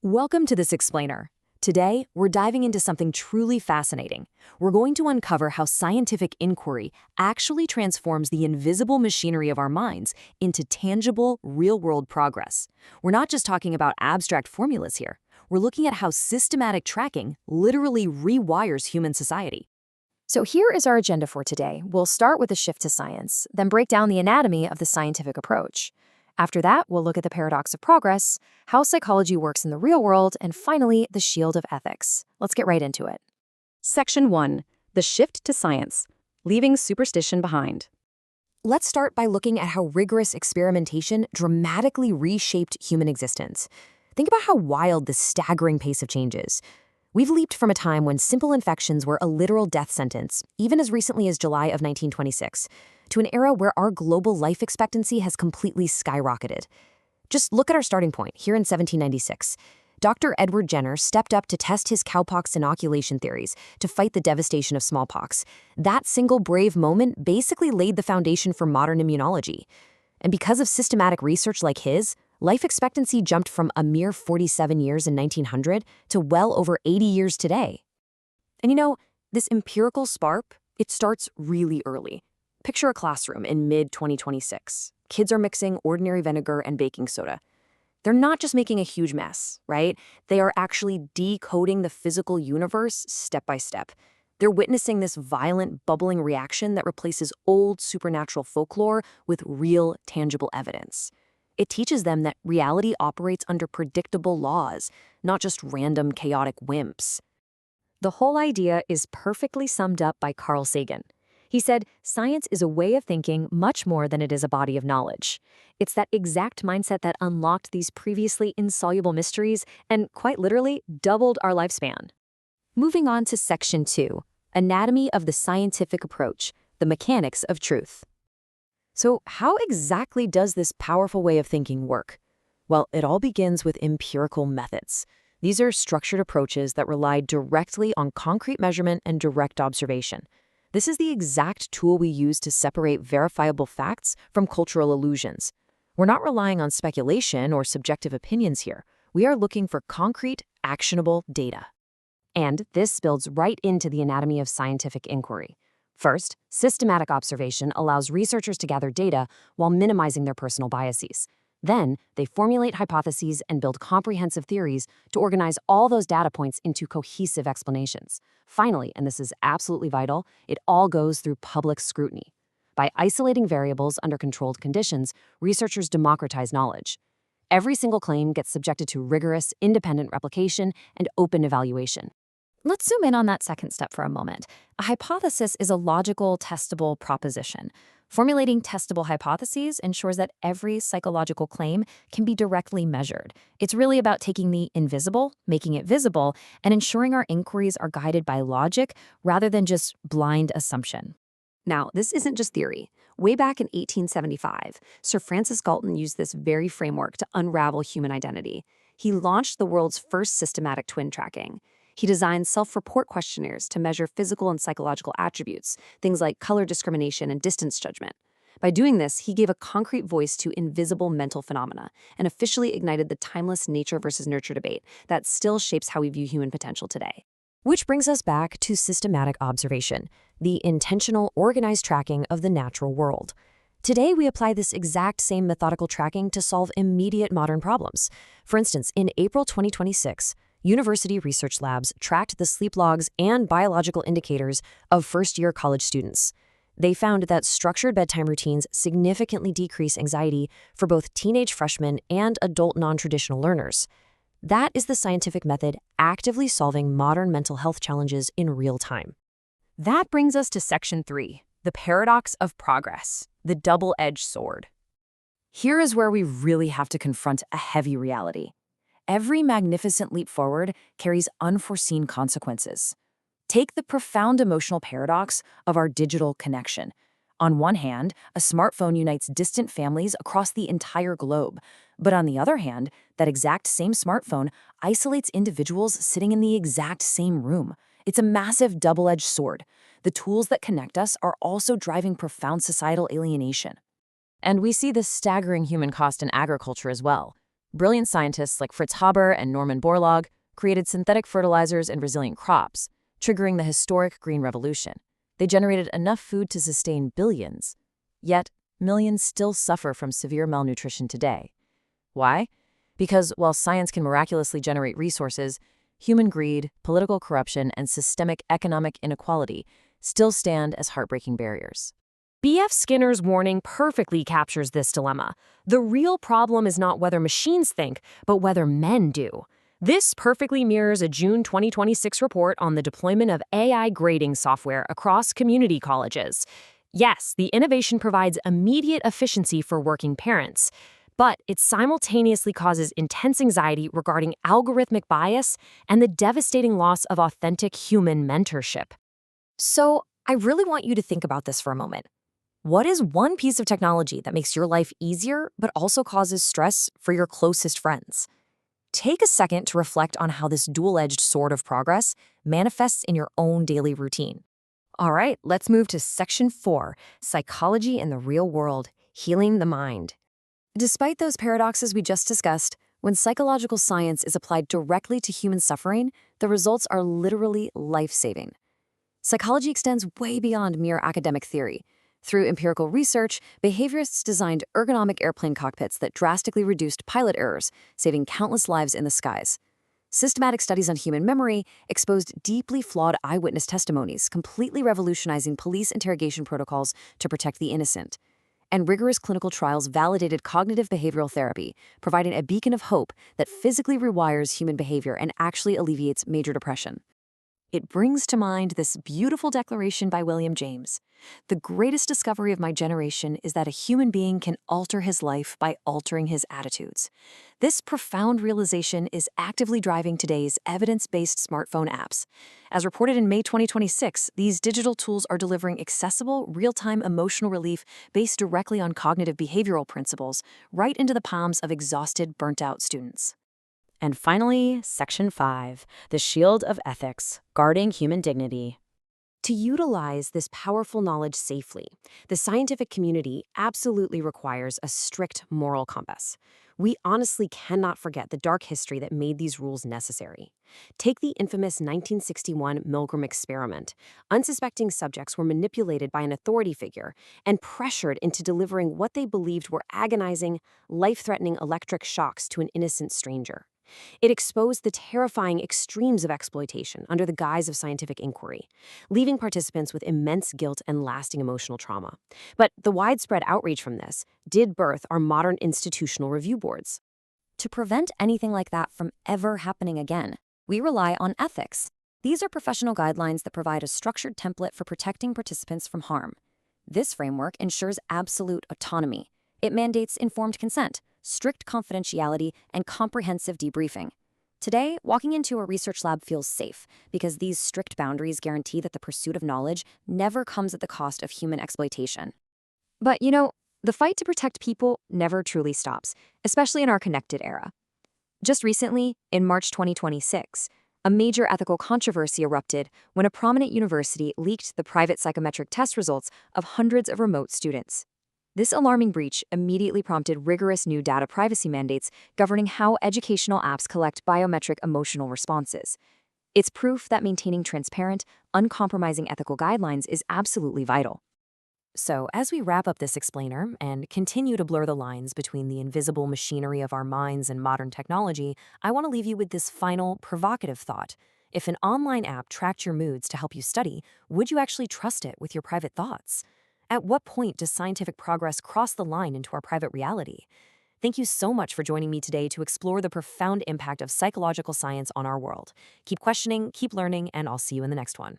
Welcome to this explainer. Today, we're diving into something truly fascinating. We're going to uncover how scientific inquiry actually transforms the invisible machinery of our minds into tangible, real-world progress. We're not just talking about abstract formulas here. We're looking at how systematic tracking literally rewires human society. So here is our agenda for today. We'll start with a shift to science, then break down the anatomy of the scientific approach. After that, we'll look at the paradox of progress, how psychology works in the real world, and finally, the shield of ethics. Let's get right into it. Section 1. The shift to science, leaving superstition behind. Let's start by looking at how rigorous experimentation dramatically reshaped human existence. Think about how wild this staggering pace of change is. We've leaped from a time when simple infections were a literal death sentence, even as recently as July of 1926, to an era where our global life expectancy has completely skyrocketed. Just look at our starting point, here in 1796. Dr. Edward Jenner stepped up to test his cowpox inoculation theories to fight the devastation of smallpox. That single brave moment basically laid the foundation for modern immunology. And because of systematic research like his, life expectancy jumped from a mere 47 years in 1900 to well over 80 years today. And you know, this empirical spark, it starts really early. Picture a classroom in mid-2026. Kids are mixing ordinary vinegar and baking soda. They're not just making a huge mess, right? They are actually decoding the physical universe step by step. They're witnessing this violent, bubbling reaction that replaces old supernatural folklore with real, tangible evidence. It teaches them that reality operates under predictable laws, not just random, chaotic whims. The whole idea is perfectly summed up by Carl Sagan. He said, "Science is a way of thinking much more than it is a body of knowledge." It's that exact mindset that unlocked these previously insoluble mysteries and, quite literally, doubled our lifespan. Moving on to Section 2, Anatomy of the Scientific Approach, the Mechanics of Truth. So how exactly does this powerful way of thinking work? Well, it all begins with empirical methods. These are structured approaches that rely directly on concrete measurement and direct observation. This is the exact tool we use to separate verifiable facts from cultural illusions. We're not relying on speculation or subjective opinions here. We are looking for concrete, actionable data. And this builds right into the anatomy of scientific inquiry. First, systematic observation allows researchers to gather data while minimizing their personal biases. Then, they formulate hypotheses and build comprehensive theories to organize all those data points into cohesive explanations. Finally, and this is absolutely vital, it all goes through public scrutiny. By isolating variables under controlled conditions, researchers democratize knowledge. Every single claim gets subjected to rigorous, independent replication and open evaluation. Let's zoom in on that second step for a moment. A hypothesis is a logical, testable proposition. Formulating testable hypotheses ensures that every psychological claim can be directly measured. It's really about taking the invisible, making it visible, and ensuring our inquiries are guided by logic rather than just blind assumption. Now, this isn't just theory. Way back in 1875, Sir Francis Galton used this very framework to unravel human identity. He launched the world's first systematic twin tracking. He designed self-report questionnaires to measure physical and psychological attributes, things like color discrimination and distance judgment. By doing this, he gave a concrete voice to invisible mental phenomena and officially ignited the timeless nature versus nurture debate that still shapes how we view human potential today. Which brings us back to systematic observation, the intentional, organized tracking of the natural world. Today, we apply this exact same methodical tracking to solve immediate modern problems. For instance, in April 2026, university research labs tracked the sleep logs and biological indicators of first-year college students. They found that structured bedtime routines significantly decrease anxiety for both teenage freshmen and adult non-traditional learners. That is the scientific method actively solving modern mental health challenges in real time. That brings us to Section 3, the paradox of progress, the double-edged sword. Here is where we really have to confront a heavy reality. Every magnificent leap forward carries unforeseen consequences. Take the profound emotional paradox of our digital connection. On one hand, a smartphone unites distant families across the entire globe. But on the other hand, that exact same smartphone isolates individuals sitting in the exact same room. It's a massive double-edged sword. The tools that connect us are also driving profound societal alienation. And we see this staggering human cost in agriculture as well. Brilliant scientists like Fritz Haber and Norman Borlaug created synthetic fertilizers and resilient crops, triggering the historic Green Revolution. They generated enough food to sustain billions. Yet, millions still suffer from severe malnutrition today. Why? Because while science can miraculously generate resources, human greed, political corruption, and systemic economic inequality still stand as heartbreaking barriers. B.F. Skinner's warning perfectly captures this dilemma. The real problem is not whether machines think, but whether men do. This perfectly mirrors a June 2026 report on the deployment of AI grading software across community colleges. Yes, the innovation provides immediate efficiency for working parents, but it simultaneously causes intense anxiety regarding algorithmic bias and the devastating loss of authentic human mentorship. So, I really want you to think about this for a moment. What is one piece of technology that makes your life easier but also causes stress for your closest friends? Take a second to reflect on how this dual-edged sword of progress manifests in your own daily routine. All right, let's move to Section 4, Psychology in the Real World, Healing the Mind. Despite those paradoxes we just discussed, when psychological science is applied directly to human suffering, the results are literally life-saving. Psychology extends way beyond mere academic theory. Through empirical research, behaviorists designed ergonomic airplane cockpits that drastically reduced pilot errors, saving countless lives in the skies. Systematic studies on human memory exposed deeply flawed eyewitness testimonies, completely revolutionizing police interrogation protocols to protect the innocent. And rigorous clinical trials validated cognitive behavioral therapy, providing a beacon of hope that physically rewires human behavior and actually alleviates major depression. It brings to mind this beautiful declaration by William James. The greatest discovery of my generation is that a human being can alter his life by altering his attitudes. This profound realization is actively driving today's evidence-based smartphone apps. As reported in May 2026, these digital tools are delivering accessible, real-time emotional relief based directly on cognitive behavioral principles right into the palms of exhausted, burnt-out students. And finally, Section 5, the Shield of Ethics, Guarding Human Dignity. To utilize this powerful knowledge safely, the scientific community absolutely requires a strict moral compass. We honestly cannot forget the dark history that made these rules necessary. Take the infamous 1961 Milgram experiment. Unsuspecting subjects were manipulated by an authority figure and pressured into delivering what they believed were agonizing, life-threatening electric shocks to an innocent stranger. It exposed the terrifying extremes of exploitation under the guise of scientific inquiry, leaving participants with immense guilt and lasting emotional trauma. But the widespread outreach from this did birth our modern institutional review boards. To prevent anything like that from ever happening again, we rely on ethics. These are professional guidelines that provide a structured template for protecting participants from harm. This framework ensures absolute autonomy. It mandates informed consent, strict confidentiality, and comprehensive debriefing. Today, walking into a research lab feels safe because these strict boundaries guarantee that the pursuit of knowledge never comes at the cost of human exploitation. But the fight to protect people never truly stops, especially in our connected era. Just recently, in March 2026, a major ethical controversy erupted when a prominent university leaked the private psychometric test results of hundreds of remote students. This alarming breach immediately prompted rigorous new data privacy mandates governing how educational apps collect biometric emotional responses. It's proof that maintaining transparent, uncompromising ethical guidelines is absolutely vital. So, as we wrap up this explainer and continue to blur the lines between the invisible machinery of our minds and modern technology, I want to leave you with this final, provocative thought. If an online app tracked your moods to help you study, would you actually trust it with your private thoughts? At what point does scientific progress cross the line into our private reality? Thank you so much for joining me today to explore the profound impact of psychological science on our world. Keep questioning, keep learning, and I'll see you in the next one.